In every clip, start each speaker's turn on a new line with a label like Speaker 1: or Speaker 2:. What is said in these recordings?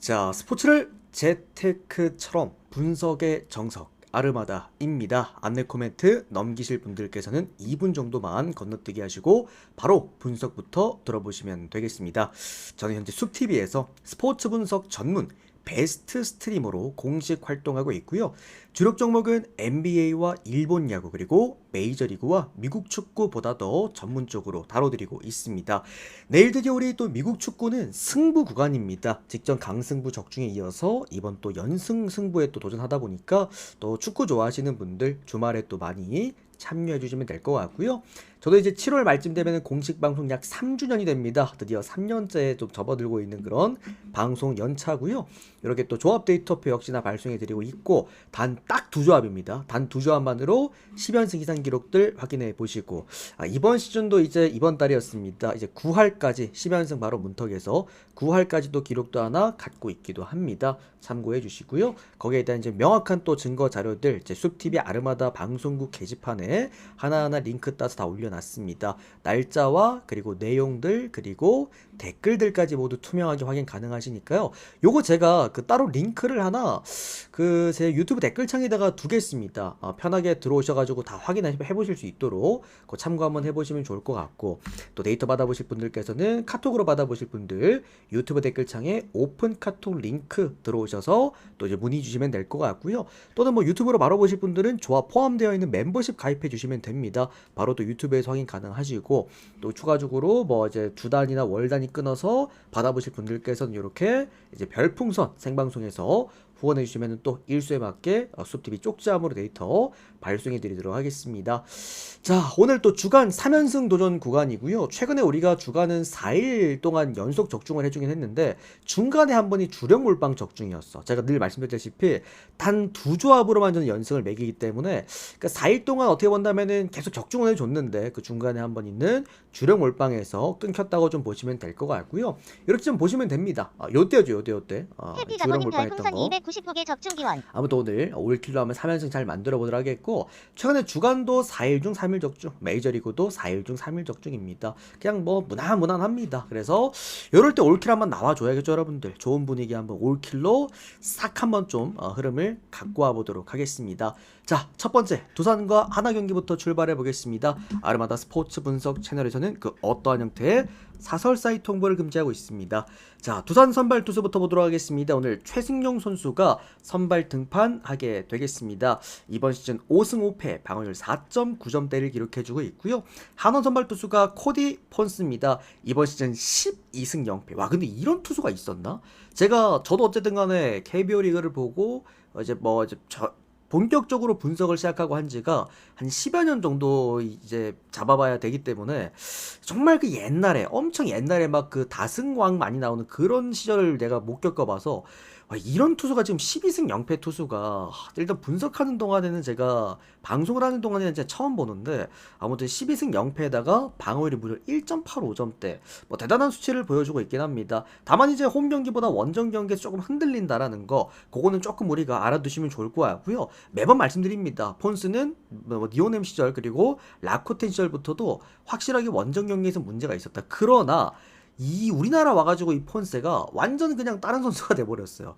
Speaker 1: 자, 스포츠를 재테크처럼 분석의 정석 아르마다입니다. 안내 코멘트 넘기실 분들께서는 2분 정도만 건너뛰기 하시고 바로 분석부터 들어보시면 되겠습니다. 저는 현재 숲TV에서 스포츠 분석 전문 베스트 스트리머로 공식 활동하고 있고요. 주력 종목은 NBA와 일본 야구 그리고 메이저리그와 미국 축구보다 더 전문적으로 다뤄드리고 있습니다. 내일 드디어 우리 또 미국 축구는 승부 구간입니다. 직전 강승부 적중에 이어서 이번 또 연승 승부에 또 도전하다 보니까 또 축구 좋아하시는 분들 주말에 또 많이 참여해 주시면 될 것 같고요. 저도 이제 7월 말쯤 되면 공식 방송 약 3주년이 됩니다. 드디어 3년째 좀 접어들고 있는 그런 방송 연차고요. 이렇게 또 조합 데이터표 역시나 발송해 드리고 있고 단 딱 두 조합입니다. 단 두 조합만으로 10연승 이상 기록들 확인해 보시고 이번 시즌도 이제 이번 달이었습니다. 이제 9할까지 10연승 바로 문턱에서 9할까지도 기록도 하나 갖고 있기도 합니다. 참고해 주시고요. 거기에 대한 이제 명확한 또 증거 자료들 이제 숲TV 아르마다 방송국 게시판에 하나하나 링크 따서 다 올려놨습니다. 날짜와 그리고 내용들 그리고 댓글들까지 모두 투명하게 확인 가능하시니까요. 요거 제가 그 따로 링크를 하나 그 제 유튜브 댓글창에다가 두겠습니다. 편하게 들어오셔가지고 다 확인해 보실 수 있도록 그 참고 한번 해보시면 좋을 것 같고 또 데이터 받아보실 분들께서는 카톡으로 받아보실 분들 유튜브 댓글창에 오픈 카톡 링크 들어오셔서 또 이제 문의 주시면 될 것 같고요. 또는 뭐 유튜브로 바로 보실 분들은 조합 포함되어 있는 멤버십 가입해 주시면 됩니다. 바로 또 유튜브에서 확인 가능하시고 또 추가적으로 뭐 이제 주 단위나 월 단위 끊어서 받아보실 분들께서는 이렇게 이제 별풍선 생방송에서 후원해 주시면 또 일수에 맞게 숲TV 쪽지함으로 데이터 발송해 드리도록 하겠습니다. 자, 오늘 또 주간 3연승 도전 구간이고요. 최근에 우리가 주간은 4일 동안 연속 적중을 해주긴 했는데 중간에 한 번이 주력 몰빵 적중이었어. 제가 늘 말씀드렸다시피 단 두 조합으로만 저는 연승을 매기기 때문에 그러니까 4일 동안 어떻게 본다면은 계속 적중을 해줬는데 그 중간에 한 번 있는 주력 몰빵에서 끊겼다고 좀 보시면 될 것 같고요. 이렇게 좀 보시면 됩니다. 요때죠, 요때. 주력
Speaker 2: 해피가버님
Speaker 1: 몰빵했던
Speaker 2: 별풍선
Speaker 1: 거.
Speaker 2: 299개 접중 기원.
Speaker 1: 아무튼 오늘 올킬로 하면 3연승 잘 만들어 보도록 하겠고 최근에 주간도 4일 중 3일 적중 메이저리그도 4일 중 3일 적중입니다. 그냥 뭐 무난무난합니다. 그래서 이럴 때 올킬 한번 나와줘야겠죠 여러분들. 좋은 분위기 한번 올킬로 싹 한번 좀 흐름을 갖고 와보도록 하겠습니다. 자, 첫 번째 두산과 하나 경기부터 출발해 보겠습니다. 아르마다 스포츠 분석 채널에서는 그 어떠한 형태의 사설 사이트 홍보를 금지하고 있습니다. 자, 두산 선발 투수부터 보도록 하겠습니다. 오늘 최승용 선수가 선발 등판하게 되겠습니다. 이번 시즌 5승 5패 방어율 4.9점대를 기록해주고 있고요. 한원 선발 투수가 코디 폰스입니다. 이번 시즌 12승 0패. 와, 근데 이런 투수가 있었나? 저도 어쨌든 간에 KBO 리그를 보고 본격적으로 분석을 시작하고 한 지가 한 10여 년 정도 이제 잡아봐야 되기 때문에 정말 그 옛날에 엄청 옛날에 막 그 다승왕 많이 나오는 그런 시절을 내가 못 겪어봐서 와, 이런 투수가 지금 12승 0패 투수가 일단 분석하는 동안에는 제가 방송을 하는 동안에는 진짜 처음 보는데 아무튼 12승 0패에다가 방어율이 무려 1.85점대 뭐 대단한 수치를 보여주고 있긴 합니다. 다만 이제 홈 경기보다 원정 경기에서 조금 흔들린다라는 거 그거는 조금 우리가 알아두시면 좋을 것 같고요. 매번 말씀드립니다. 폰스는 뭐 니오넴 시절 그리고 라코텐 시절부터도 확실하게 원정 경기에서 문제가 있었다. 그러나 이 우리나라 와가지고 이 폰세가 완전 그냥 다른 선수가 돼버렸어요.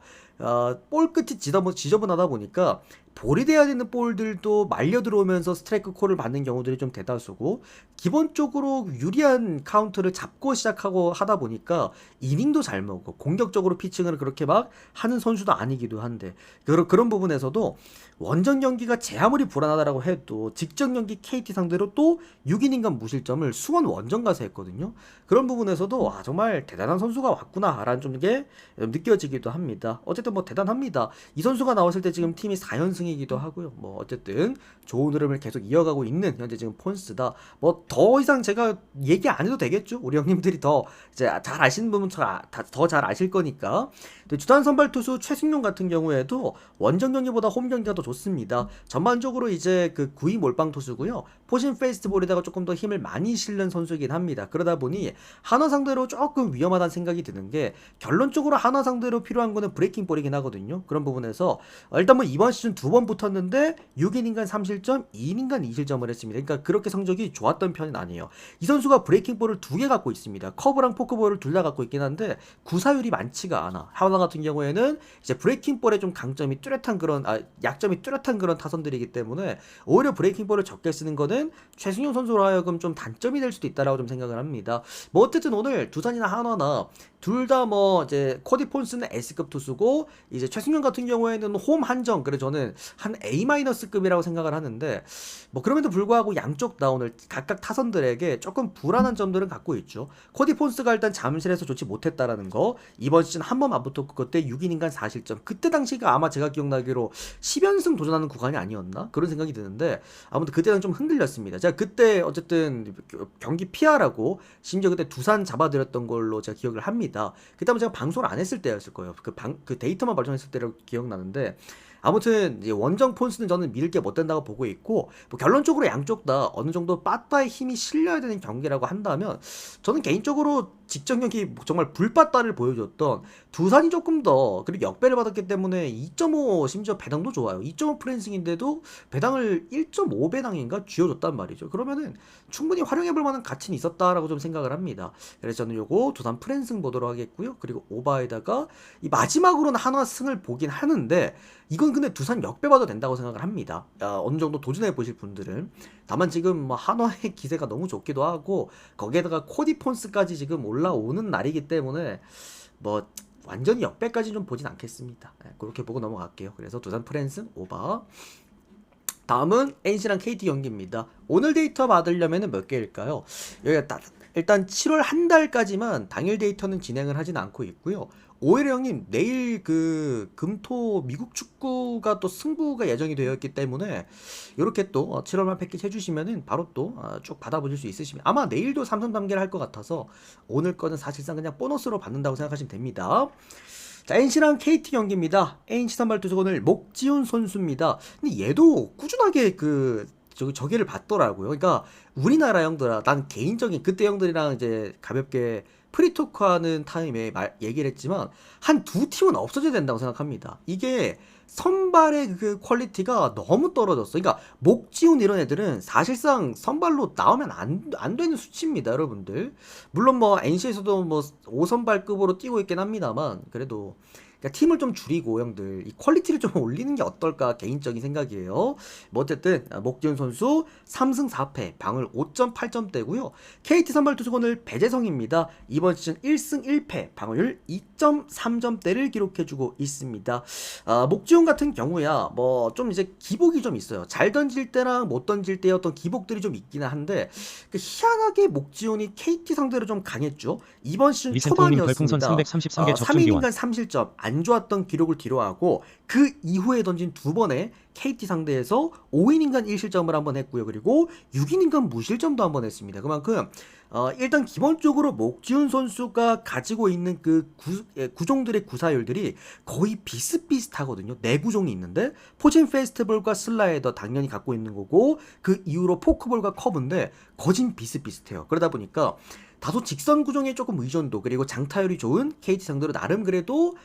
Speaker 1: 볼 끝이 지저분하다 보니까 볼이 돼야 되는 볼들도 말려 들어오면서 스트라이크 콜을 받는 경우들이 좀 대다수고 기본적으로 유리한 카운트를 잡고 시작하고 하다 보니까 이닝도 잘 먹고 공격적으로 피칭을 그렇게 막 하는 선수도 아니기도 한데 그런 부분에서도 원정 경기가 제 아무리 불안하다라고 해도 직전 경기 KT 상대로 또 6이닝간 무실점을 수원 원정 가서 했거든요. 그런 부분에서도 와 정말 대단한 선수가 왔구나라는 좀 게 느껴지기도 합니다. 어쨌든 뭐 대단합니다. 이 선수가 나왔을 때 지금 팀이 4연승이기도 하고요. 뭐 어쨌든 좋은 흐름을 계속 이어가고 있는 현재 지금 폰스다. 뭐 더 이상 제가 얘기 안 해도 되겠죠. 우리 형님들이 더 이제 잘 아시는 부분 더 잘 아실 거니까. 주단 선발 투수 최승용 같은 경우에도 원정 경기보다 홈 경기가 더 좋습니다. 전반적으로 이제 그 9위 몰빵 투수고요. 포진 페스티벌에다가 조금 더 힘을 많이 실는 선수이긴 합니다. 그러다 보니 한화 상대로 조금 위험하다는 생각이 드는 게 결론적으로 한화 상대로 필요한 거는 브레이킹 볼이긴 하거든요. 그런 부분에서 일단 뭐 이번 시즌 두 번 붙었는데 6이닝간 3실점, 2이닝간 2실점을 했습니다. 그러니까 그렇게 성적이 좋았던 편은 아니에요. 이 선수가 브레이킹 볼을 두 개 갖고 있습니다. 커브랑 포크볼을 둘 다 갖고 있긴 한데 구사율이 많지가 않아. 한화 같은 경우에는 이제 브레이킹 볼에 좀 강점이 뚜렷한 그런 약점이 뚜렷한 그런 타선들이기 때문에 오히려 브레이킹 볼을 적게 쓰는 거는 최승용 선수로 하여금 좀 단점이 될 수도 있다라고 좀 생각을 합니다. 뭐 어쨌든 오늘 두산이나 한화나 둘 다 뭐 이제 코디 폰스는 S급 투수고 이제 최승용 같은 경우에는 홈 한정, 그래서 저는 한 A-급이라고 생각을 하는데 뭐 그럼에도 불구하고 양쪽 다 오늘 각각 타선들에게 조금 불안한 점들은 갖고 있죠. 코디 폰스가 일단 잠실에서 좋지 못했다라는 거, 이번 시즌 한 번 맞붙었고 그때 6이닝간 4실점, 그때 당시가 아마 제가 기억나기로 10연승 도전하는 구간이 아니었나 그런 생각이 드는데 아무튼 그때는 좀 흔들렸습니다. 제가 그때 어쨌든 경기 피하라고 심지어 그때 두산 잡아드렸던 걸로 제가 기억을 합니다. 그때 아마 제가 방송을 안 했을 때였을 거예요. 그 데이터만 발전했을 때로 기억나는데 아무튼 이제 원정 폰스는 저는 믿을 게 못 된다고 보고 있고, 뭐 결론적으로 양쪽 다 어느 정도 빠따의 힘이 실려야 되는 경기라고 한다면 저는 개인적으로 직전 경기 정말 불빠따를 보여줬던 두산이 조금 더, 그리고 역배를 받았기 때문에 2.5 심지어 배당도 좋아요. 2.5 프랜승인데도 배당을 1.5배당인가 쥐어줬단 말이죠. 그러면은 충분히 활용해볼 만한 가치는 있었다라고 좀 생각을 합니다. 그래서 저는 요거 두산 프랜승 보도록 하겠고요. 그리고 오바에다가 이 마지막으로는 한화 승을 보긴 하는데 이건 근데 두산 역배봐도 된다고 생각을 합니다. 어느 정도 도전해 보실 분들은. 다만 지금 뭐 한화의 기세가 너무 좋기도 하고 거기에다가 코디 폰스까지 지금 올라오는 날이기 때문에 뭐 완전히 역배까지 좀 보진 않겠습니다. 그렇게 보고 넘어갈게요. 그래서 두산 프랜승 오바. 다음은 NC랑 KT 경기입니다. 오늘 데이터 받으려면 몇 개일까요? 여기가 일단 7월 한 달까지만 당일 데이터는 진행을 하진 않고 있고요. 오히려 형님 내일 그 금토 미국 축구가 또 승부가 예정이 되어 있기 때문에 이렇게 또 7월말 패키지 해주시면은 바로 또 쭉 받아보실 수 있으시면, 아마 내일도 삼성 단계를 할 것 같아서 오늘 거는 사실상 그냥 보너스로 받는다고 생각하시면 됩니다. 자, NC랑 KT 경기입니다. NC 선발 투수 오늘 목지훈 선수입니다. 근데 얘도 꾸준하게 저기를 봤더라고요. 그러니까 우리나라 형들아, 난 개인적인 그때 형들이랑 이제 가볍게 프리토크하는 타임에 얘기를 했지만 한 두 팀은 없어져야 된다고 생각합니다. 이게 선발의 그 퀄리티가 너무 떨어졌어. 그러니까 목지훈 이런 애들은 사실상 선발로 나오면 안 되는 수치입니다, 여러분들. 물론 뭐 NC에서도 뭐 5선발급으로 뛰고 있긴 합니다만 그래도 그러니까 팀을 좀 줄이고 형들 이 퀄리티를 좀 올리는 게 어떨까 개인적인 생각이에요. 뭐 어쨌든 목지훈 선수 3승 4패 방울 5.8점대고요. KT 선발 투수 오늘 배재성입니다. 이번 시즌 1승 1패 방어율 2.3점대를 기록해주고 있습니다. 목지훈 같은 경우야 뭐 좀 이제 기복이 좀 있어요. 잘 던질 때랑 못 던질 때의 어떤 기복들이 좀 있기는 한데 희한하게 목지훈이 KT 상대로 좀 강했죠. 이번 시즌 초반이었습니다.
Speaker 2: 333개
Speaker 1: 3이닝간 3실점 안 좋았던 기록을 뒤로하고 그 이후에 던진 두 번의 KT 상대에서 5이닝간 1실점을 한번 했고요. 그리고 6이닝간 무실점도 한번 했습니다. 그만큼 일단 기본적으로 목지훈 선수가 가지고 있는 그 구종들의 구사율들이 거의 비슷비슷하거든요. 네 구종이 있는데 포진 페스티벌과 슬라이더 당연히 갖고 있는 거고 그 이후로 포크볼과 커브인데 거진 비슷비슷해요. 그러다 보니까 다소 직선 구종에 조금 의존도, 그리고 장타율이 좋은 KT 상대로 나름 그래도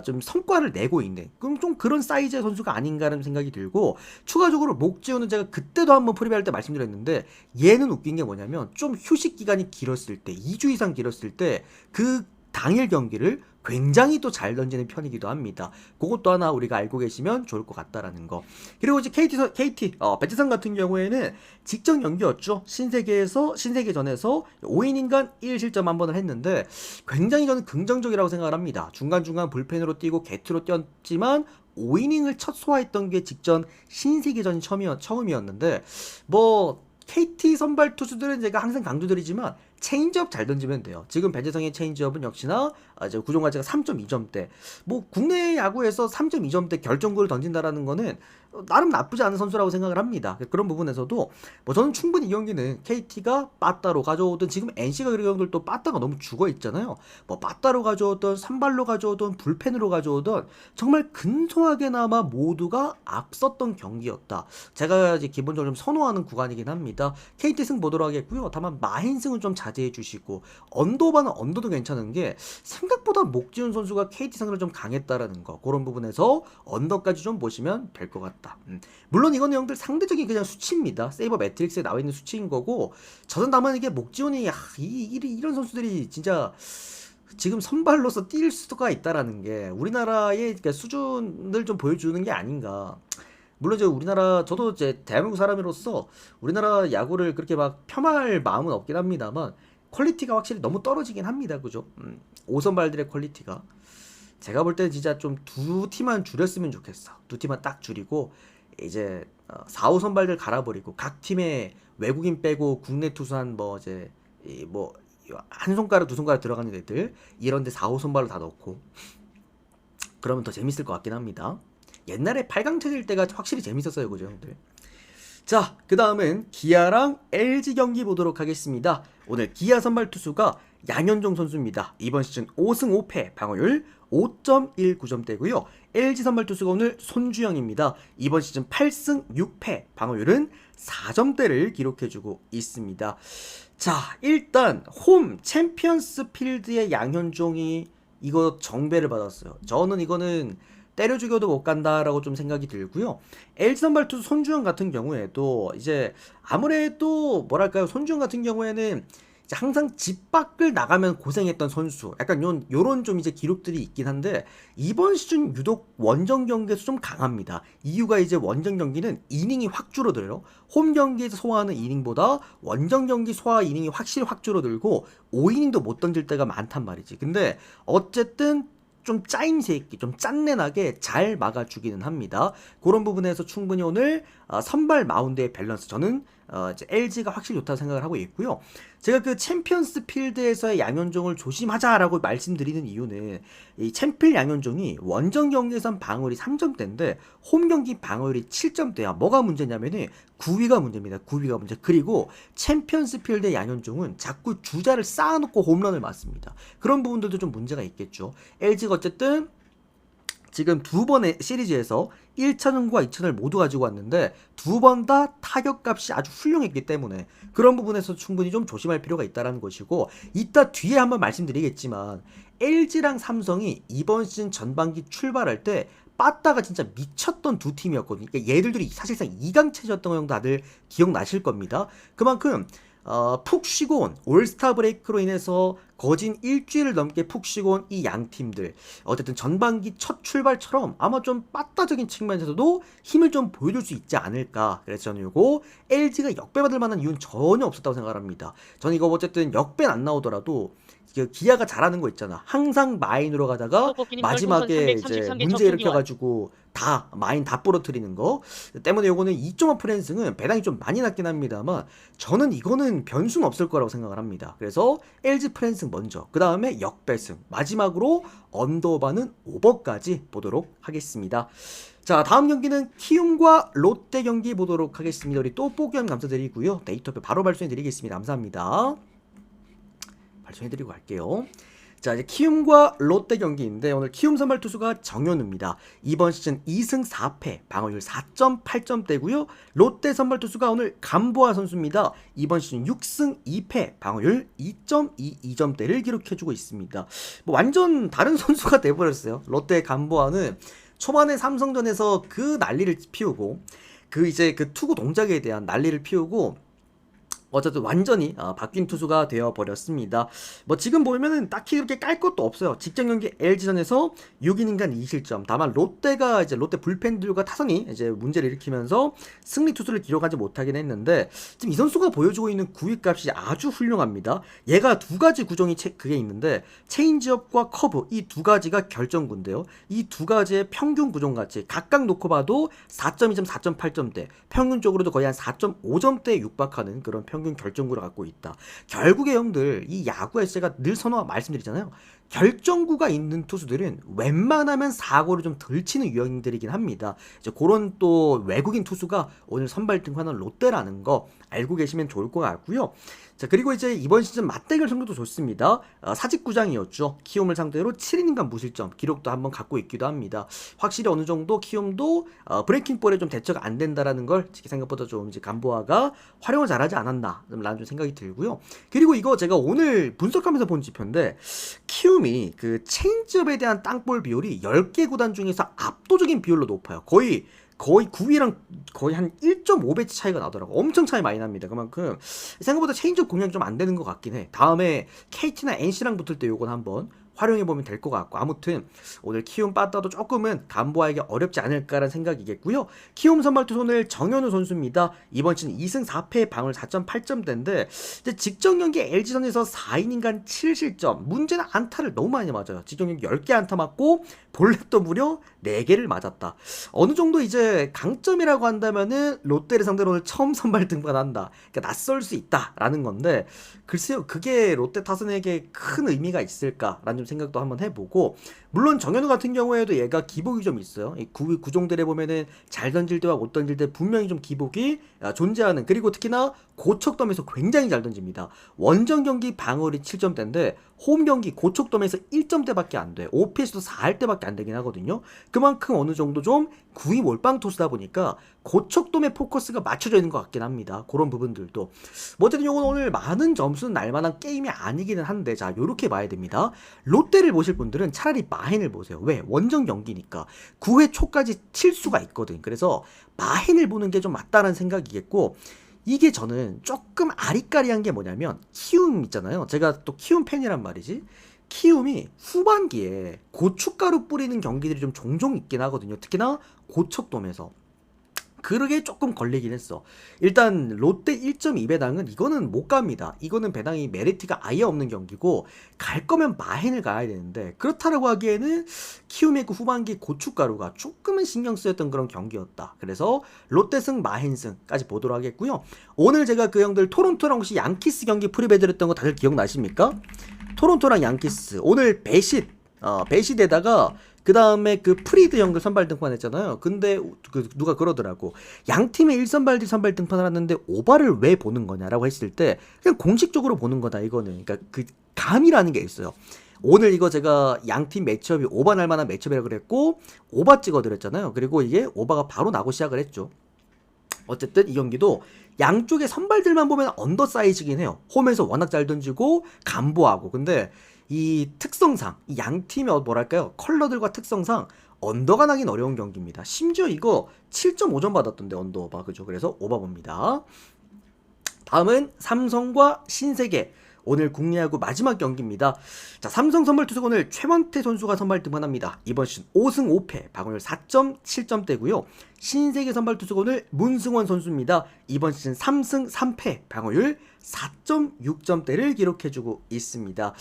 Speaker 1: 좀 성과를 내고 있는 좀 그런 사이즈의 선수가 아닌가라는 생각이 들고, 추가적으로 목지훈은 제가 그때도 한번 프리뷰할 때 말씀드렸는데 얘는 웃긴 게 뭐냐면 좀 휴식 기간이 길었을 때 2주 이상 길었을 때 그 당일 경기를 굉장히 또 잘 던지는 편이기도 합니다. 그것도 하나 우리가 알고 계시면 좋을 것 같다라는 거. 그리고 이제 KT 배재성 같은 경우에는 직전 연기였죠. 신세계전에서 5이닝간 1실점 한 번을 했는데 굉장히 저는 긍정적이라고 생각을 합니다. 중간중간 불펜으로 뛰고 게트로 뛰었지만 5이닝을 첫 소화했던 게 직전 신세계전이 처음이었는데 뭐 KT 선발 투수들은 제가 항상 강조드리지만 체인지업 잘 던지면 돼요. 지금 배재성의 체인지업은 역시나 구종 가치가 3.2점대. 뭐 국내 야구에서 3.2점대 결정구를 던진다라는 거는 나름 나쁘지 않은 선수라고 생각을 합니다. 그런 부분에서도 뭐 저는 충분히 이 경기는 KT가 빠따로 가져오든 지금 NC가 그런 경우들 또 빠따가 너무 죽어 있잖아요. 뭐 빠따로 가져오든 선발로 가져오든 불펜으로 가져오든 정말 근소하게나마 모두가 앞섰던 경기였다. 제가 이제 기본적으로 좀 선호하는 구간이긴 합니다. KT 승 보도록 하겠고요. 다만 마힌승은 좀 자제해 주시고 언더바는 언더도 괜찮은 게 생각보다 목지훈 선수가 KT 상대로 좀 강했다라는 거, 그런 부분에서 언더까지 좀 보시면 될 것 같다. 물론 이건 형들 상대적인 그냥 수치입니다. 세이버 매트릭스에 나와 있는 수치인 거고, 저는 다만 이게 목지훈이 이런 선수들이 진짜 지금 선발로서 뛸 수가 있다라는 게 우리나라의 수준을 좀 보여주는 게 아닌가. 물론 이제 우리나라, 저도 이제 대한민국 사람으로서 우리나라 야구를 그렇게 막 폄하할 마음은 없긴 합니다만 퀄리티가 확실히 너무 떨어지긴 합니다. 그죠? 5선발들의 퀄리티가 제가 볼 때는 진짜 좀 두 팀만 줄였으면 좋겠어. 두 팀만 딱 줄이고 이제 4, 5선발들 갈아버리고 각 팀에 외국인 빼고 국내 투수 한뭐 이제 뭐 한 손가락 두 손가락 들어가는 애들 이런데 4, 5선발로 다 넣고 그러면 더 재밌을 것 같긴 합니다. 옛날에 8강 체제일 때가 확실히 재밌었어요, 그죠, 형들? 자, 그 다음은 기아랑 LG 경기 보도록 하겠습니다. 오늘 기아 선발 투수가 양현종 선수입니다. 이번 시즌 5승 5패, 방어율 5.19점대고요. LG 선발 투수가 오늘 손주영입니다. 이번 시즌 8승 6패, 방어율은 4점대를 기록해주고 있습니다. 자, 일단 홈 챔피언스 필드의 양현종이 이거 정배를 받았어요. 저는 이거는 때려 죽여도 못 간다라고 좀 생각이 들고요. LG 선발 투수 손주영 같은 경우에도 이제 아무래도 뭐랄까요, 손주영 같은 경우에는 이제 항상 집 밖을 나가면 고생했던 선수, 약간 요런 좀 이제 기록들이 있긴 한데 이번 시즌 유독 원정 경기에서 좀 강합니다. 이유가 이제 원정 경기는 이닝이 확 줄어들어요. 홈 경기에서 소화하는 이닝보다 원정 경기 소화 이닝이 확실히 확 줄어들고 5이닝도 못 던질 때가 많단 말이지. 근데 어쨌든 좀 짜임 새끼, 좀 짠내나게 잘 막아주기는 합니다. 그런 부분에서 충분히 오늘 선발 마운드의 밸런스, 저는 이제 LG가 확실히 좋다고 생각을 하고 있고요. 제가 그 챔피언스 필드에서의 양현종을 조심하자라고 말씀드리는 이유는 이 챔필 양현종이 원정 경기에선 방어율이 3점대인데 홈 경기 방어율이 7점대야. 뭐가 문제냐면은 구위가 문제입니다. 구위가 문제. 그리고 챔피언스 필드의 양현종은 자꾸 주자를 쌓아놓고 홈런을 맞습니다. 그런 부분들도 좀 문제가 있겠죠. LG가 어쨌든 지금 두 번의 시리즈에서 1차전과 2차전을 모두 가지고 왔는데 두 번 다 타격값이 아주 훌륭했기 때문에 그런 부분에서 충분히 좀 조심할 필요가 있다는 것이고, 이따 뒤에 한번 말씀드리겠지만 LG랑 삼성이 이번 시즌 전반기 출발할 때 빠따가 진짜 미쳤던 두 팀이었거든요. 그러니까 얘들들이 사실상 2강 체제였던 거 정도 다들 기억나실 겁니다. 그만큼 푹 쉬고 온 올스타 브레이크로 인해서 거진 일주일을 넘게 푹 쉬고 온 이 양 팀들, 어쨌든 전반기 첫 출발처럼 아마 좀 빠따적인 측면에서도 힘을 좀 보여줄 수 있지 않을까. 그래서 저는 이거 LG가 역배받을 만한 이유는 전혀 없었다고 생각합니다. 저는 이거 어쨌든 역배는 안 나오더라도 기아가 잘하는 거 있잖아. 항상 마인으로 가다가 마지막에 이제 문제 일으켜가지고 다 마인 다 부러뜨리는 거 때문에 요거는 2.5 프랜승은 배당이 좀 많이 낮긴 합니다만 저는 이거는 변수는 없을 거라고 생각을 합니다. 그래서 LG 프랜승 먼저, 그 다음에 역배승, 마지막으로 언더바는 오버까지 보도록 하겠습니다. 자, 다음 경기는 키움과 롯데 경기 보도록 하겠습니다. 우리 또 뽀기함 감사드리고요. 데이터표 바로 발송해드리겠습니다. 감사합니다. 발송해드리고 갈게요. 자, 이제 키움과 롯데 경기인데 오늘 키움 선발 투수가 정현우입니다. 이번 시즌 2승 4패, 방어율 4.8점대고요. 롯데 선발 투수가 오늘 감보아 선수입니다. 이번 시즌 6승 2패, 방어율 2.22점대를 기록해주고 있습니다. 뭐 완전 다른 선수가 돼버렸어요. 롯데 감보아는 초반에 삼성전에서 그 난리를 피우고 그 이제 그 투구 동작에 대한 난리를 피우고 어쨌든 완전히 바뀐 투수가 되어버렸습니다. 뭐 지금 보면은 딱히 그렇게 깔 것도 없어요. 직전 경기 LG전에서 6이닝간 2실점. 다만 롯데가 이제 롯데 불펜들과 타선이 이제 문제를 일으키면서 승리 투수를 기록하지 못하긴 했는데 지금 이 선수가 보여주고 있는 구위값이 아주 훌륭합니다. 얘가 두 가지 구종이 그게 있는데 체인지업과 커브, 이 두 가지가 결정구인데요. 이 두 가지의 평균 구종같이 각각 놓고 봐도 4.2점, 4.8점대, 평균적으로도 거의 한 4.5점대에 육박하는 그런 평균 평균 결정구를 갖고 있다. 결국에 형들 이 야구에서 제가 늘 말씀드리잖아요. 결정구가 있는 투수들은 웬만하면 사고를 좀 덜 치는 유형들이긴 합니다. 이제 그런 또 외국인 투수가 오늘 선발 등판한 롯데라는 거 알고 계시면 좋을 것 같고요. 자, 그리고 이제 이번 시즌 맞대결 성적도 좋습니다. 사직구장이었죠. 키움을 상대로 7이닝간 무실점 기록도 한번 갖고 있기도 합니다. 확실히 어느 정도 키움도 브레이킹볼에 좀 대처가 안 된다라는 걸 생각보다 좀 이제 간보아가 활용을 잘하지 않았나 라는 좀 생각이 들고요. 그리고 이거 제가 오늘 분석하면서 본 지표인데 키움이 그 체인지업에 대한 땅볼 비율이 10개 구단 중에서 압도적인 비율로 높아요. 거의 9위랑 거의 한 1.5배 차이가 나더라고. 엄청 차이 많이 납니다. 그만큼 생각보다 체인지업 공략이 좀 안 되는 것 같긴 해. 다음에 KT나 NC랑 붙을 때 요건 한번 활용해보면 될 것 같고, 아무튼 오늘 키움 빠따도 조금은 간보아에게 어렵지 않을까라는 생각이겠고요. 키움 선발 투수 오늘 정현우 선수입니다. 이번 시즌 2승 4패 방울 4.8점대인데 직전 경기 LG전에서 4이닝간 7실점, 문제는 안타를 너무 많이 맞아요. 직전 경기 10개 안타 맞고 볼넷도 무려 4개를 맞았다. 어느 정도 이제 강점이라고 한다면은 롯데를 상대로 오늘 처음 선발 등판한다. 그러니까 낯설 수 있다라는 건데, 글쎄요, 그게 롯데 타선에게 큰 의미가 있을까라는 좀 생각도 한번 해보고, 물론 정현우 같은 경우에도 얘가 기복이 좀 있어요. 이 구종들에 보면은 잘 던질 때와 못 던질 때 분명히 좀 기복이 존재하는, 그리고 특히나 고척돔에서 굉장히 잘 던집니다. 원정 경기 방어율이 7점대인데 홈 경기 고척돔에서 1점대밖에 안 돼. OPS도 4할대밖에 안 되긴 하거든요. 그만큼 어느 정도 좀 구위 몰빵 투수다 보니까 고척돔의 포커스가 맞춰져 있는 것 같긴 합니다. 그런 부분들도. 뭐 어쨌든 요건 오늘 많은 점수는 날만한 게임이 아니기는 한데, 자, 요렇게 봐야 됩니다. 롯데를 보실 분들은 차라리 마헨을 보세요. 왜? 원정 경기니까 9회 초까지 칠 수가 있거든. 그래서 마헨을 보는 게 좀 맞다는 생각이겠고, 이게 저는 조금 아리까리한 게 뭐냐면 키움 있잖아요. 제가 또 키움 팬이란 말이지. 키움이 후반기에 고춧가루 뿌리는 경기들이 좀 종종 있긴 하거든요. 특히나 고척돔에서. 그러게 조금 걸리긴 했어. 일단 롯데 1.2배당은 이거는 못 갑니다. 이거는 배당이 메리트가 아예 없는 경기고, 갈 거면 마헨을 가야 되는데, 그렇다라고 하기에는 키움의 그 후반기 고춧가루가 조금은 신경 쓰였던 그런 경기였다. 그래서 롯데승 마헨승까지 보도록 하겠고요. 오늘 제가 그 형들 토론토랑 혹시 양키스 경기 프리배드렸던 거 다들 기억나십니까? 토론토랑 양키스 오늘 배시에다가 그 다음에 그 프리드 형들 선발 등판했잖아요. 근데 누가 그러더라고. 양 팀의 1선발들 선발 등판을 하는데 오바를 왜 보는 거냐라고 했을 때, 그냥 공식적으로 보는 거다 이거는. 그러니까 그 감이라는 게 있어요. 오늘 이거 제가 양팀 매치업이 오바 날 만한 매치업이라고 그랬고 오바 찍어드렸잖아요. 그리고 이게 오바가 바로 나고 시작을 했죠. 어쨌든 이 경기도 양쪽의 선발들만 보면 언더 사이즈긴 해요. 홈에서 워낙 잘 던지고 간보하고. 근데 이 특성상 이 양 팀의 뭐랄까요, 컬러들과 특성상 언더가 나긴 어려운 경기입니다. 심지어 이거 7.5점 받았던데 언더오바, 그죠? 그래서 오바 봅니다. 다음은 삼성과 신세계, 오늘 국내야구 마지막 경기입니다. 자, 삼성 선발 투수 오늘 최원태 선수가 선발 등판합니다. 이번 시즌 5승 5패, 방어율 4.7점대고요. 신세계 선발 투수 오늘 문승원 선수입니다. 이번 시즌 3승 3패, 방어율 4.6점대를 기록해주고 있습니다.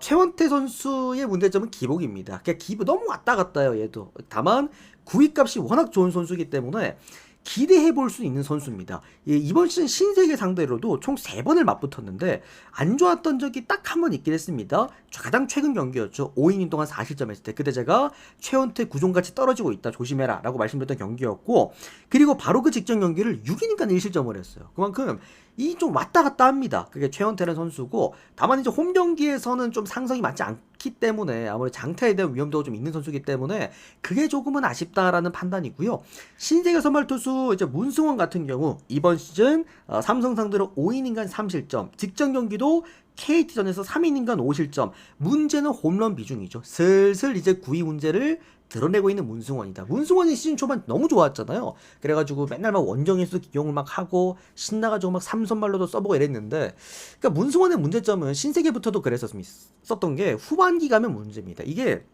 Speaker 1: 최원태 선수의 문제점은 기복입니다. 그냥 기복 너무 왔다 갔다요, 얘도. 다만 구위값이 워낙 좋은 선수이기 때문에 기대해볼 수 있는 선수입니다. 이번 시즌 신세계 상대로도 총 3번을 맞붙었는데 안 좋았던 적이 딱 한 번 있긴 했습니다. 가장 최근 경기였죠. 5이닝 동안 4실점 했을 때. 그때 제가 최원태 구종같이 떨어지고 있다, 조심해라 라고 말씀드렸던 경기였고, 그리고 바로 그 직전 경기를 6이닝간 1실점을 했어요. 그만큼 이 좀 왔다 갔다 합니다. 그게 최원태라는 선수고, 다만 이제 홈 경기에서는 좀 상성이 맞지 않기 때문에 아무래도 장타에 대한 위험도가 좀 있는 선수이기 때문에 그게 조금은 아쉽다라는 판단이고요. 신세계 선발 투수 이제 문승원 같은 경우 이번 시즌 삼성 상대로 5이닝간 3실점, 직전 경기도 KT전에서 3이닝간 5실점, 문제는 홈런 비중이죠. 슬슬 이제 구위 문제를 드러내고 있는 문승원이다. 문승원이 시즌 초반 너무 좋았잖아요. 그래가지고 맨날 막 원정에서 기용을 막 하고 신나가지고 막 삼선발로도 써보고 이랬는데, 그러니까 문승원의 문제점은 신세계부터도 그랬었던 게 후반기 가면 문제입니다. 이게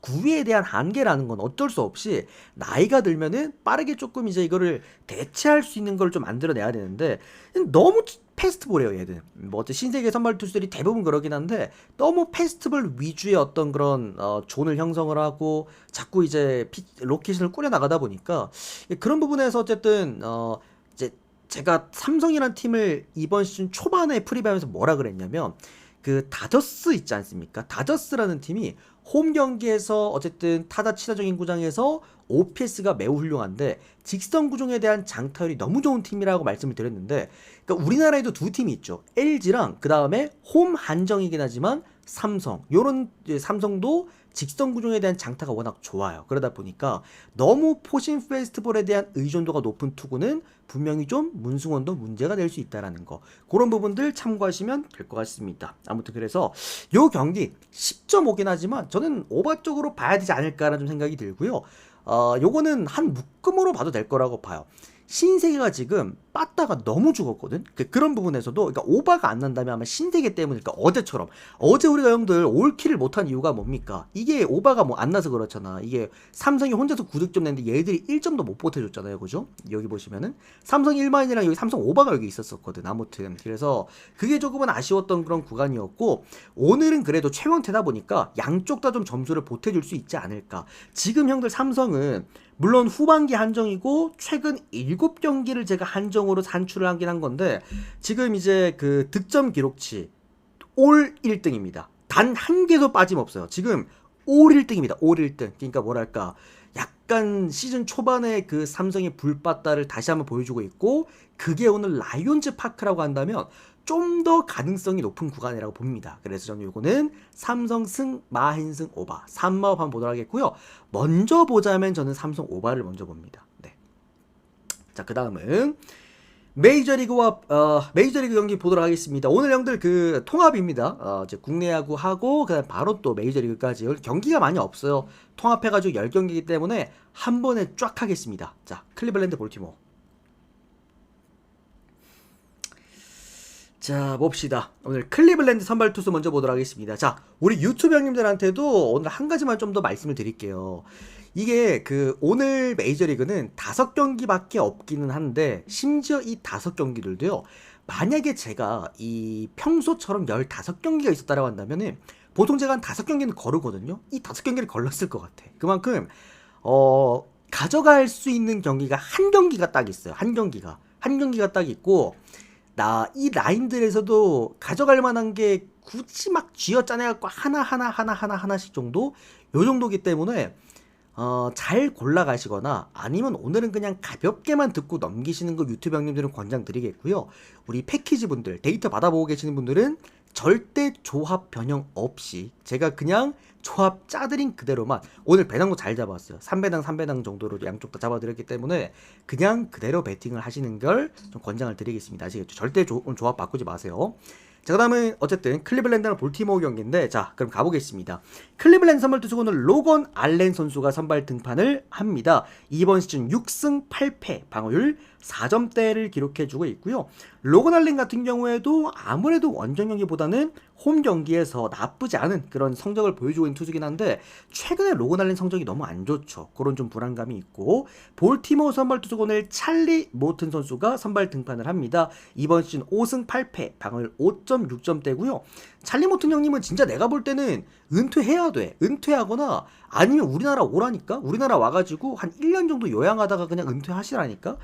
Speaker 1: 구위에 대한 한계라는 건 어쩔 수 없이 나이가 들면은 빠르게 조금 이제 이거를 대체할 수 있는 걸 좀 만들어내야 되는데, 너무 패스트볼이에요 얘들. 뭐 어째 신세계 선발 투수들이 대부분 그러긴 한데 너무 패스트볼 위주의 어떤 그런 존을 형성을 하고 자꾸 이제 로케이션을 꾸려 나가다 보니까 그런 부분에서 어쨌든 이제 제가 삼성이란 팀을 이번 시즌 초반에 프리뷰하면서 뭐라 그랬냐면 그 다저스 있지 않습니까? 다저스라는 팀이 홈 경기에서 어쨌든 타자 친화적인 구장에서 OPS가 매우 훌륭한데 직선 구종에 대한 장타율이 너무 좋은 팀이라고 말씀을 드렸는데, 그러니까 우리나라에도 두 팀이 있죠. LG랑 그 다음에 홈 한정이긴 하지만 삼성, 요런 삼성도 직선 구종에 대한 장타가 워낙 좋아요. 그러다 보니까 너무 포신 페스티벌에 대한 의존도가 높은 투구는 분명히 좀 문승원도 문제가 될 수 있다라는 거, 그런 부분들 참고하시면 될 것 같습니다. 아무튼 그래서 요 경기 10.5긴 하지만 저는 오버 쪽으로 봐야 되지 않을까라는 좀 생각이 들고요. 요거는 한 묶음으로 봐도 될 거라고 봐요. 신세계가 지금 빠따가 너무 죽었거든. 그런 부분에서도, 그러니까 오바가 안 난다면 아마 신세계 때문일까. 어제처럼 어제 우리가 형들 올킬을 못한 이유가 뭡니까? 이게 오바가 뭐 안 나서 그렇잖아. 이게 삼성이 혼자서 9득점 냈는데 얘들이 1점도 못 보태줬잖아요, 그죠? 여기 보시면은 삼성 1마인이랑 여기 삼성 오바가 여기 있었거든. 아무튼 그래서 그게 조금은 아쉬웠던 그런 구간이었고, 오늘은 그래도 최원태다 보니까 양쪽 다 좀 점수를 보태줄 수 있지 않을까. 지금 형들 삼성은 물론 후반기 한정이고 최근 7경기를 제가 한정으로 산출을 하긴 한 건데, 지금 이제 그 득점 기록치 올 1등입니다. 단 한 개도 빠짐없어요. 지금 올 1등입니다. 올 1등. 그러니까 뭐랄까, 약간 시즌 초반에 그 삼성의 불빠따를 다시 한번 보여주고 있고, 그게 오늘 라이온즈 파크라고 한다면 좀 더 가능성이 높은 구간이라고 봅니다. 그래서 저는 요거는 삼성 승 마힌승 오바 3마업 한번 보도록 하겠고요. 먼저 보자면 저는 삼성 오바를 먼저 봅니다. 네. 자, 그 다음은 메이저리그 경기 보도록 하겠습니다. 오늘 형들 그 통합입니다. 이제 국내 야구 하고 그다음 바로 또 메이저리그까지 경기가 많이 없어요. 통합해가지고 10경기이기 때문에 한 번에 쫙 하겠습니다. 자, 클리블랜드 볼티모어. 자, 봅시다. 오늘 클리블랜드 선발 투수 먼저 보도록 하겠습니다. 자, 우리 유튜브 형님들한테도 오늘 한 가지만 좀 더 말씀을 드릴게요. 이게 그 오늘 메이저리그는 5경기밖에 없기는 한데, 심지어 이 5경기들도요, 만약에 제가 이 평소처럼 15경기가 있었다라고 한다면은 보통 제가 한 5경기는 거르거든요. 이 5경기를 걸렀을 것 같아. 그만큼 가져갈 수 있는 경기가 한 경기가 딱 있어요. 한 경기가 딱 있고, 이 라인들에서도 가져갈 만한 게 굳이 막 쥐어짜내갖고 하나씩 정도? 요 정도기 때문에 잘 골라가시거나 아니면 오늘은 그냥 가볍게만 듣고 넘기시는 거 유튜브 형님들은 권장드리겠고요. 우리 패키지 분들, 데이터 받아보고 계시는 분들은 절대 조합 변형 없이 제가 그냥 조합 짜드린 그대로만, 오늘 배당도 잘 잡았어요. 3배당 3배당 정도로 양쪽 다 잡아드렸기 때문에 그냥 그대로 배팅을 하시는 걸 좀 권장을 드리겠습니다. 아시겠죠? 절대 조합 바꾸지 마세요. 자, 그 다음은 어쨌든 클리블랜드랑 볼티모어 경기인데, 자, 그럼 가보겠습니다. 클리블랜드 선발 투수 오늘 로건 알렌 선수가 선발 등판을 합니다. 이번 시즌 6승 8패, 방어율 4점대를 기록해주고 있고요. 로건 알렌 같은 경우에도 아무래도 원정 경기보다는 홈 경기에서 나쁘지 않은 그런 성적을 보여주고 있는 투수긴 한데, 최근에 로건 알렌 성적이 너무 안 좋죠. 그런 좀 불안감이 있고, 볼티모어 선발 투수 오늘 찰리 모튼 선수가 선발 등판을 합니다. 이번 시즌 5승 8패, 방어율 5.6점대고요. 찰리 모튼 형님은 진짜 내가 볼 때는 은퇴해야 돼. 은퇴하거나 아니면 우리나라 오라니까? 우리나라 와가지고 한 1년 정도 요양하다가 그냥 은퇴하시라니까?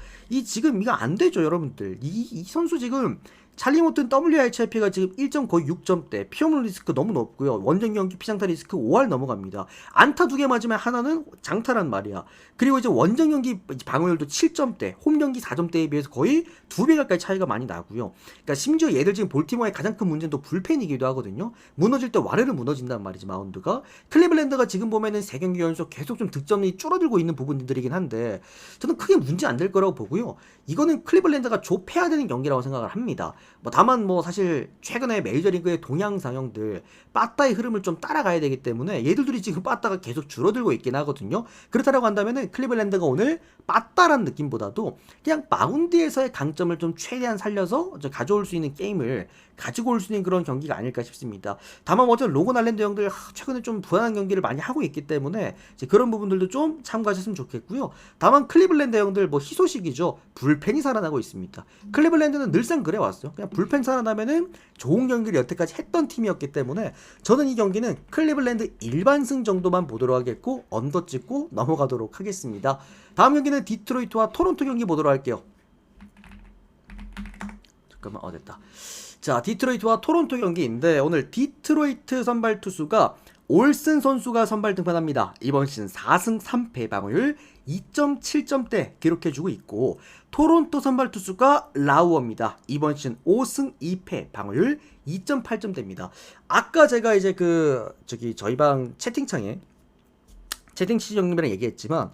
Speaker 1: 지금 이거 안 되죠, 여러분들. 이 선수 지금 찰리 모튼 WHIP가 지금 1점 거의 6점대, 피홈런 리스크 너무 높고요. 원정 경기 피장타 리스크 5할 넘어갑니다. 안타 2개 맞으면 하나는 장타란 말이야. 그리고 이제 원정 경기 방어율도 7점대, 홈 경기 4점대에 비해서 거의 2배 가까이 차이가 많이 나고요. 그러니까 심지어 얘들 지금 볼티모어의 가장 큰 문제는 또 불펜이기도 하거든요. 무너질 때 와르르 무너진단 말이지, 마운드가. 클리블랜드가 지금 보면은 3경기 연속 계속 좀 득점이 줄어들고 있는 부분들이긴 한데, 저는 크게 문제 안 될 거라고 보고요. 이거는 클리블랜드가 좁혀야 되는 경기라고 생각을 합니다. 다만 사실 최근에 메이저리그의 동양상형들 빠따의 흐름을 좀 따라가야 되기 때문에 얘들들이 지금 빠따가 계속 줄어들고 있긴 하거든요. 그렇다고 한다면은 클리블랜드가 오늘 빠따란 느낌보다도 그냥 마운드에서의 강점을 좀 최대한 살려서 가져올 수 있는 게임을 가지고 올 수 있는 그런 경기가 아닐까 싶습니다. 다만 어제 로건 알렌드 형들 최근에 좀 불안한 경기를 많이 하고 있기 때문에 이제 그런 부분들도 좀 참고하셨으면 좋겠고요. 다만 클리블랜드 형들 희소식이죠. 불펜이 살아나고 있습니다. 클리블랜드는 늘상 그래왔어요. 그냥 불펜 살아나면은 좋은 경기를 여태까지 했던 팀이었기 때문에 저는 이 경기는 클리블랜드 일반승 정도만 보도록 하겠고 언더 찍고 넘어가도록 하겠습니다. 다음 경기는 디트로이트와 토론토 경기 보도록 할게요. 잠깐만, 됐다. 자, 디트로이트와 토론토 경기인데 오늘 디트로이트 선발 투수가 올슨 선수가 선발 등판합니다. 이번 시즌 4승 3패 방어율 2.7점대 기록해주고 있고, 토론토 선발 투수가 라우어입니다. 이번 시즌 5승 2패 방어율 2.8점대입니다. 아까 제가 이제 저희 방 채팅창에 채팅치 형님이랑 얘기했지만,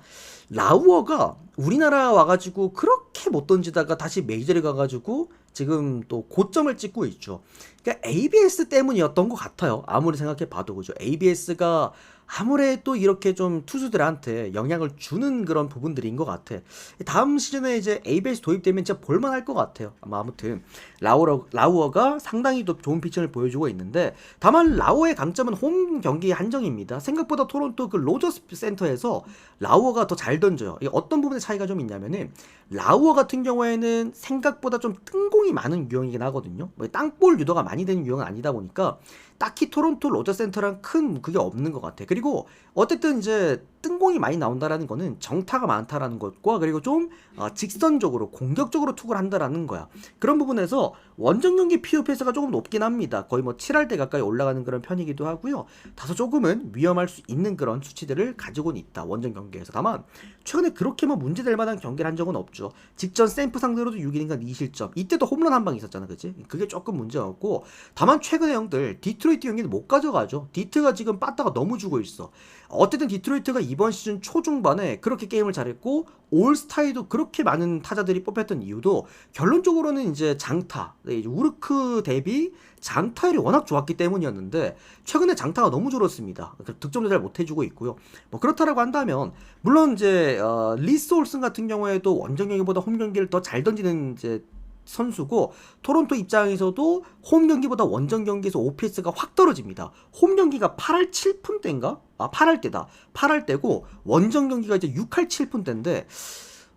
Speaker 1: 라우어가 우리나라 와가지고 그렇게 못 던지다가 다시 메이저리 가가지고 지금 또 고점을 찍고 있죠. 그러니까 ABS 때문이었던 것 같아요. 아무리 생각해봐도. 그죠. ABS가 아무래도 이렇게 좀 투수들한테 영향을 주는 그런 부분들인 것 같아. 다음 시즌에 이제 ABS 도입되면 진짜 볼만할 것 같아요. 아무튼 라우어가 상당히 또 좋은 피칭을 보여주고 있는데, 다만 라우어의 강점은 홈 경기 한정입니다. 생각보다 토론토 그 로저스 센터에서 라우어가 더 잘 던져요. 이게 어떤 부분의 차이가 좀 있냐면은, 라우어 같은 경우에는 생각보다 좀 뜬공이 많은 유형이긴 하거든요. 뭐 땅볼 유도가 많이 되는 유형은 아니다 보니까 딱히 토론토 로저 센터랑 큰 그게 없는 것 같아. 그리고 어쨌든 이제 뜬공이 많이 나온다라는 거는 정타가 많다라는 것과, 그리고 좀 직선적으로 공격적으로 투구를 한다라는 거야. 그런 부분에서 원정 경기 POPS가 조금 높긴 합니다. 거의 뭐 7할대 가까이 올라가는 그런 편이기도 하고요. 다소 조금은 위험할 수 있는 그런 수치들을 가지고는 있다, 원정 경기에서. 다만 최근에 그렇게 뭐 문제될 만한 경기를 한 적은 없죠. 직전 샘프 상대로도 6이닝과 2실점, 이때도 홈런 한 방 있었잖아, 그치? 그게 조금 문제였고, 다만 최근에 형들 디트로이트 경기는 못 가져가죠. 디트가 지금 빠따가 너무 주고 있어. 어쨌든 디트로이트가 이번 시즌 초중반에 그렇게 게임을 잘했고, 올스타에도 그렇게 많은 타자들이 뽑혔던 이유도 결론적으로는 이제 장타, 우르크 대비 장타율이 워낙 좋았기 때문이었는데, 최근에 장타가 너무 줄었습니다. 득점도 잘 못해주고 있고요. 뭐 그렇다라고 한다면, 물론 이제 리스 올슨 같은 경우에도 원정 경기보다 홈 경기를 더 잘 던지는 이제 선수고, 토론토 입장에서도 홈 경기보다 원정 경기에서 OPS가 확 떨어집니다. 홈 경기가 8할 7푼대인가? 8할 때다. 8할 때고 원정 경기가 이제 6할 7푼대인데,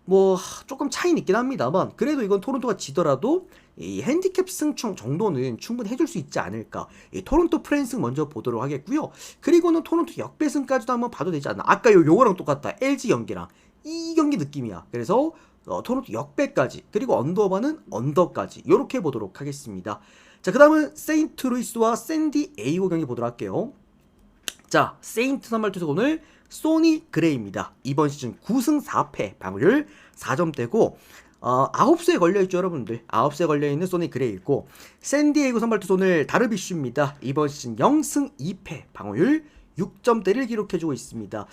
Speaker 1: 뭐 조금 차이는 있긴 합니다만, 그래도 이건 토론토가 지더라도 이 핸디캡 승충 정도는 충분히 해줄 수 있지 않을까. 이 토론토 프랜스 먼저 보도록 하겠고요. 그리고는 토론토 역배승까지도 한번 봐도 되지 않나. 아까 요거랑 똑같다. LG 경기랑 이 경기 느낌이야. 그래서 토론토 역배까지, 그리고 언더바는 언더까지, 요렇게 보도록 하겠습니다. 자, 그 다음은 세인트루이스와 샌디에이고 경기 보도록 할게요. 자, 세인트 선발 투수 오늘 소니 그레이입니다. 이번 시즌 9승 4패 방어율 4점대고, 9수에 걸려있죠, 여러분들. 9수에 걸려있는 소니 그레이고, 샌디에이고 선발 투수 오늘 다르비슈입니다. 이번 시즌 0승 2패 방어율 6점대를 기록해주고 있습니다.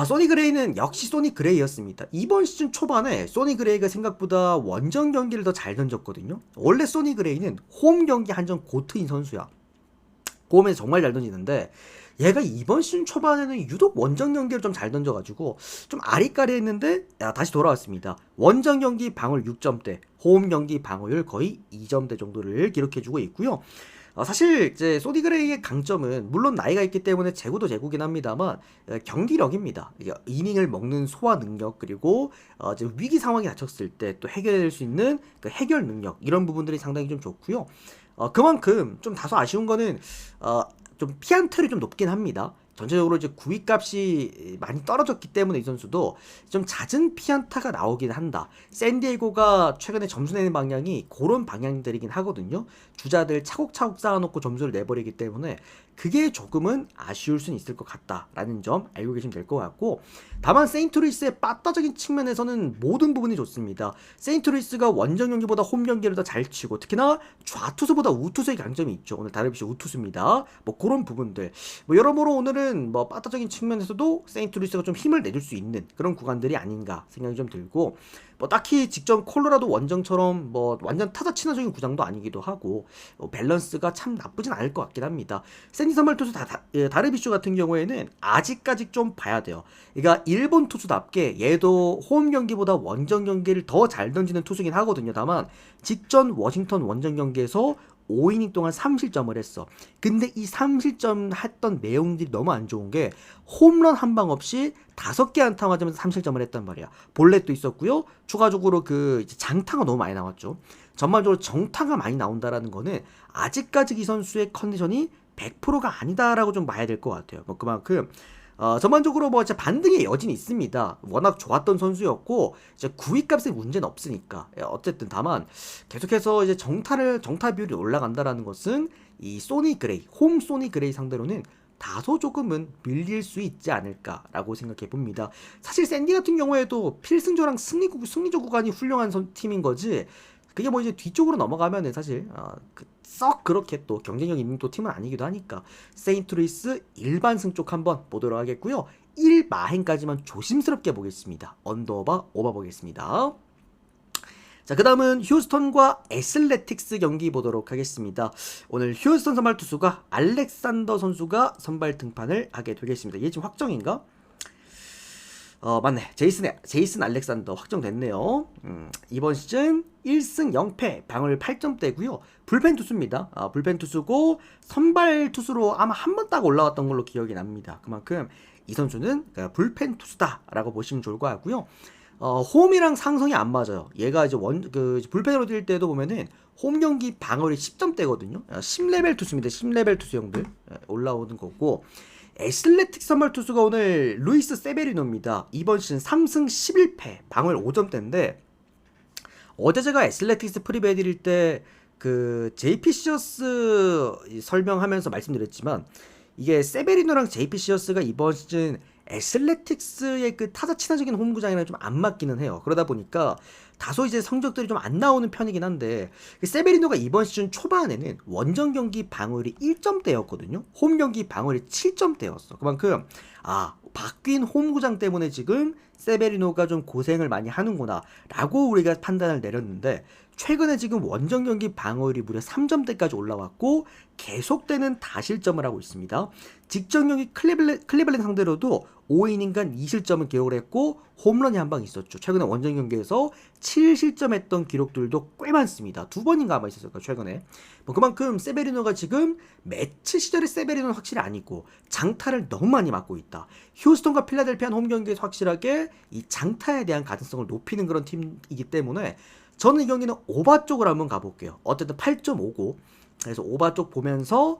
Speaker 1: 소니 그레이는 역시 소니 그레이였습니다. 이번 시즌 초반에 소니 그레이가 생각보다 원정 경기를 더 잘 던졌거든요. 원래 소니 그레이는 홈 경기 한정 고트인 선수야. 홈에서 정말 잘 던지는데, 얘가 이번 시즌 초반에는 유독 원정 경기를 좀 잘 던져가지고 좀 아리까리 했는데, 다시 돌아왔습니다. 원정 경기 방어율 6점대, 홈 경기 방어율 거의 2점대 정도를 기록해주고 있고요. 사실 이제 소니 그레이의 강점은 물론 나이가 있기 때문에 제구도 제구긴 합니다만, 경기력입니다. 이닝을 먹는 소화 능력, 그리고 이제 위기 상황에 닥쳤을 때 또 해결될 수 있는 그 해결 능력, 이런 부분들이 상당히 좀 좋고요. 그만큼 좀 다소 아쉬운 거는 좀 피안타율이 좀 높긴 합니다. 전체적으로 이제 구위값이 많이 떨어졌기 때문에 이 선수도 좀 잦은 피안타가 나오긴 한다. 샌디에이고가 최근에 점수 내는 방향이 그런 방향들이긴 하거든요. 주자들 차곡차곡 쌓아놓고 점수를 내버리기 때문에 그게 조금은 아쉬울 수는 있을 것 같다라는 점 알고 계시면 될 것 같고, 다만 세인트루이스의 빠따적인 측면에서는 모든 부분이 좋습니다. 세인트루이스가 원정 경기보다 홈 경기를 더 잘 치고, 특히나 좌투수보다 우투수의 강점이 있죠. 오늘 다르비슈 우투수입니다. 뭐 그런 부분들, 뭐 여러모로 오늘은 뭐 빠따적인 측면에서도 세인트루이스가 좀 힘을 내줄 수 있는 그런 구간들이 아닌가 생각이 좀 들고, 뭐 딱히 직전 콜로라도 원정처럼 뭐 완전 타자 친화적인 구장도 아니기도 하고, 밸런스가 참 나쁘진 않을 것 같긴 합니다. 샌디 선발 투수 다르비슈 같은 경우에는 아직까지 좀 봐야 돼요. 그러니까 일본 투수답게 얘도 홈 경기보다 원정 경기를 더 잘 던지는 투수긴 하거든요. 다만 직전 워싱턴 원정 경기에서 5이닝 동안 3실점을 했어. 근데 이 3실점 했던 내용들이 너무 안 좋은 게, 홈런 한 방 없이 5개 안타 맞으면서 3실점을 했단 말이야. 볼넷도 있었고요. 추가적으로 그 장타가 너무 많이 나왔죠. 전반적으로 정타가 많이 나온다라는 거는 아직까지 이 선수의 컨디션이 100%가 아니다라고 좀 봐야 될 것 같아요. 뭐 그만큼 전반적으로 뭐 이제 반등의 여진이 있습니다. 워낙 좋았던 선수였고 이제 구위 값에 문제는 없으니까. 어쨌든 다만 계속해서 이제 정타 비율이 올라간다라는 것은 이 소니 그레이, 홈 소니 그레이 상대로는 다소 조금은 밀릴 수 있지 않을까라고 생각해 봅니다. 사실 샌디 같은 경우에도 필승조랑 승리조 구간이 훌륭한 팀인 거지. 그게 뭐 이제 뒤쪽으로 넘어가면은 사실 썩 그렇게 또 경쟁력 있는 또 팀은 아니기도 하니까 세인트루이스 일반승 쪽 한번 보도록 하겠고요. 1마행까지만 조심스럽게 보겠습니다. 언더바 오버 보겠습니다. 자, 그 다음은 휴스턴과 애슬레틱스 경기 보도록 하겠습니다. 오늘 휴스턴 선발 투수가 알렉산더 선수가 선발 등판을 하게 되겠습니다. 이게 지금 확정인가? 맞네. 제이슨 알렉산더 확정됐네요. 이번 시즌 1승 0패, 방울 8점대고요. 불펜 투수입니다. 불펜 투수고 선발 투수로 아마 한 번 딱 올라왔던 걸로 기억이 납니다. 그만큼 이 선수는 불펜 투수다라고 보시면 좋을 것 같고요. 홈이랑 상성이 안 맞아요. 얘가 이제 불펜으로 뛸 때도 보면은 홈 경기 방어율이 10점대거든요. 10레벨 투수입니다. 10레벨 투수형들 올라오는 거고. 애슬레틱 선발 투수가 오늘 루이스 세베리노입니다. 이번 시즌 3승 11패, 방어율 5점대인데 어제 제가 애슬레틱스 프리뷰 해드릴 때 그 JP 시어스 설명하면서 말씀드렸지만 이게 세베리노랑 JP 시어스가 이번 시즌 애슬레틱스의 그 타자 친화적인 홈구장이랑 좀 안 맞기는 해요. 그러다 보니까 다소 이제 성적들이 좀 안 나오는 편이긴 한데 세베리노가 이번 시즌 초반에는 원정 경기 방어율이 1점대였거든요. 홈 경기 방어율이 7점대였어. 그만큼 바뀐 홈구장 때문에 지금 세베리노가 좀 고생을 많이 하는구나 라고 우리가 판단을 내렸는데 최근에 지금 원정 경기 방어율이 무려 3점대까지 올라왔고 계속되는 다실점을 하고 있습니다. 직전 경기 클리블랜드 상대로도 5이닝간 2실점을 기록을 했고 홈런이 한 방 있었죠. 최근에 원정 경기에서 7실점했던 기록들도 꽤 많습니다. 2번인가 아마 있었을 거예요. 최근에. 뭐 그만큼 세베리노가 지금 매치 시절의 세베리노는 확실히 아니고 장타를 너무 많이 맞고 있다. 휴스턴과 필라델피아 홈 경기에서 확실하게 이 장타에 대한 가능성을 높이는 그런 팀이기 때문에 저는 이 경기는 오바 쪽으로 한번 가볼게요. 어쨌든 8.59. 그래서 오바 쪽 보면서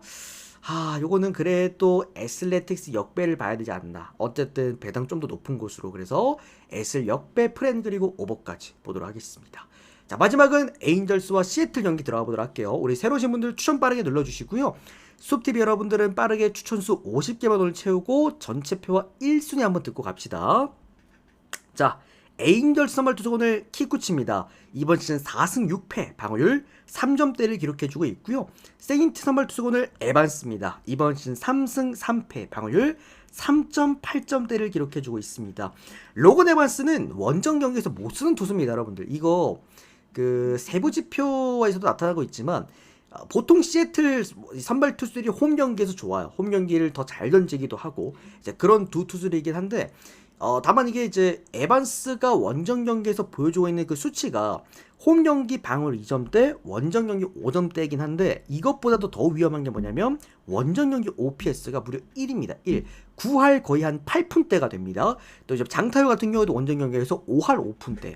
Speaker 1: 요거는 그래도 애슬레틱스 역배를 봐야 되지 않나. 어쨌든 배당 좀 더 높은 곳으로. 그래서 애슬 역배 프렌 그리고 오버까지 보도록 하겠습니다. 자, 마지막은 에인절스와 시애틀 경기 들어가 보도록 할게요. 우리 새로 오신 분들 추천 빠르게 눌러주시고요. 숲TV 여러분들은 빠르게 추천수 50개만 오늘 채우고 전체표와 1순위 한번 듣고 갑시다. 자, 에인절스 선발 투수 오늘 키쿠치입니다. 이번 시즌 4승 6패, 방어율 3점대를 기록해주고 있고요. 세인트 선발 투수 오늘 에반스입니다. 이번 시즌 3승 3패, 방어율 3.8점대를 기록해주고 있습니다. 로건 에반스는 원정 경기에서 못 쓰는 투수입니다, 여러분들. 이거 그 세부 지표에서도 나타나고 있지만 보통 시애틀 선발 투수들이 홈 경기에서 좋아요. 홈 경기를 더 잘 던지기도 하고 이제 그런 두 투수들이긴 한데 다만 이게 이제 에반스가 원정 경기에서 보여주고 있는 그 수치가 홈 경기 방어율 2점대, 원정 경기 5점대이긴 한데 이것보다도 더 위험한 게 뭐냐면 원정 경기 OPS가 무려 1입니다. 1. 9할 거의 한 8푼대가 됩니다. 또 이제 장타율 같은 경우도 원정 경기에서 5할 5푼대.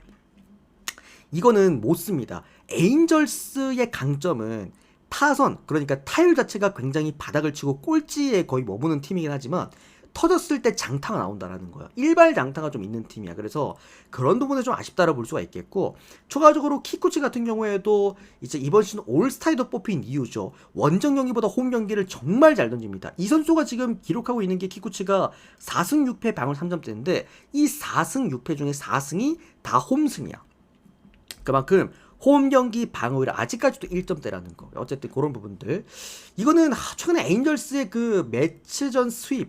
Speaker 1: 이거는 못 씁니다. 에인절스의 강점은 타선, 그러니까 타율 자체가 굉장히 바닥을 치고 꼴찌에 거의 머무는 팀이긴 하지만 터졌을 때 장타가 나온다라는 거야. 일발 장타가 좀 있는 팀이야. 그래서 그런 부분에 좀 아쉽다라고 볼 수가 있겠고, 추가적으로 키쿠치 같은 경우에도 이제 이번 시즌 올스타에도 뽑힌 이유죠. 원정 경기보다 홈 경기를 정말 잘 던집니다. 이 선수가 지금 기록하고 있는 게 키쿠치가 4승 6패 방울 3점대인데 이 4승 6패 중에 4승이 다 홈승이야. 그만큼 홈 경기 방어율 아직까지도 1점대라는 거. 어쨌든 그런 부분들. 이거는 최근에 에인절스의 그 매치전 스윕.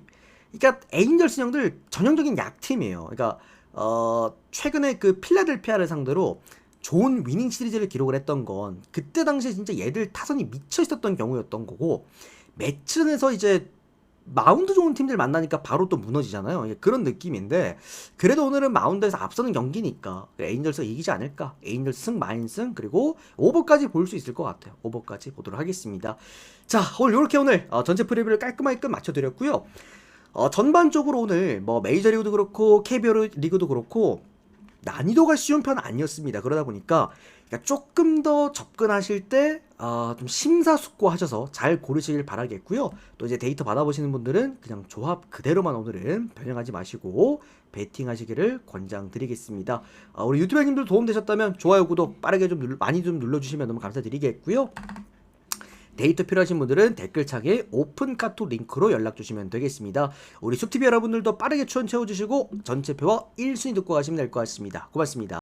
Speaker 1: 그러니까 에인절스 형들 전형적인 약팀이에요. 그러니까 최근에 그 필라델피아를 상대로 좋은 위닝 시리즈를 기록을 했던 건 그때 당시에 진짜 얘들 타선이 미쳐 있었던 경우였던 거고, 매치전에서 이제 마운드 좋은 팀들 만나니까 바로 또 무너지잖아요. 그런 느낌인데 그래도 오늘은 마운드에서 앞서는 경기니까 에인절스가 이기지 않을까. 에인절스 승 마인승 그리고 오버까지 볼 수 있을 것 같아요. 오버까지 보도록 하겠습니다. 자, 이렇게 오늘 전체 프리뷰를 깔끔하게 끝 맞춰드렸고요. 전반적으로 오늘 뭐 메이저리그도 그렇고 KBO 리그도 그렇고 난이도가 쉬운 편은 아니었습니다. 그러다 보니까 그러니까 조금 더 접근하실 때 좀 심사숙고하셔서 잘 고르시길 바라겠고요. 또 이제 데이터 받아보시는 분들은 그냥 조합 그대로만 오늘은 변형하지 마시고 베팅하시기를 권장드리겠습니다. 우리 유튜브 형님들 도움되셨다면 좋아요, 구독 빠르게 좀 많이 좀 눌러주시면 너무 감사드리겠고요. 데이터 필요하신 분들은 댓글창에 오픈 카톡 링크로 연락 주시면 되겠습니다. 우리 숲TV 여러분들도 빠르게 추천 채워주시고 전체표와 1순위 듣고 가시면 될 것 같습니다. 고맙습니다.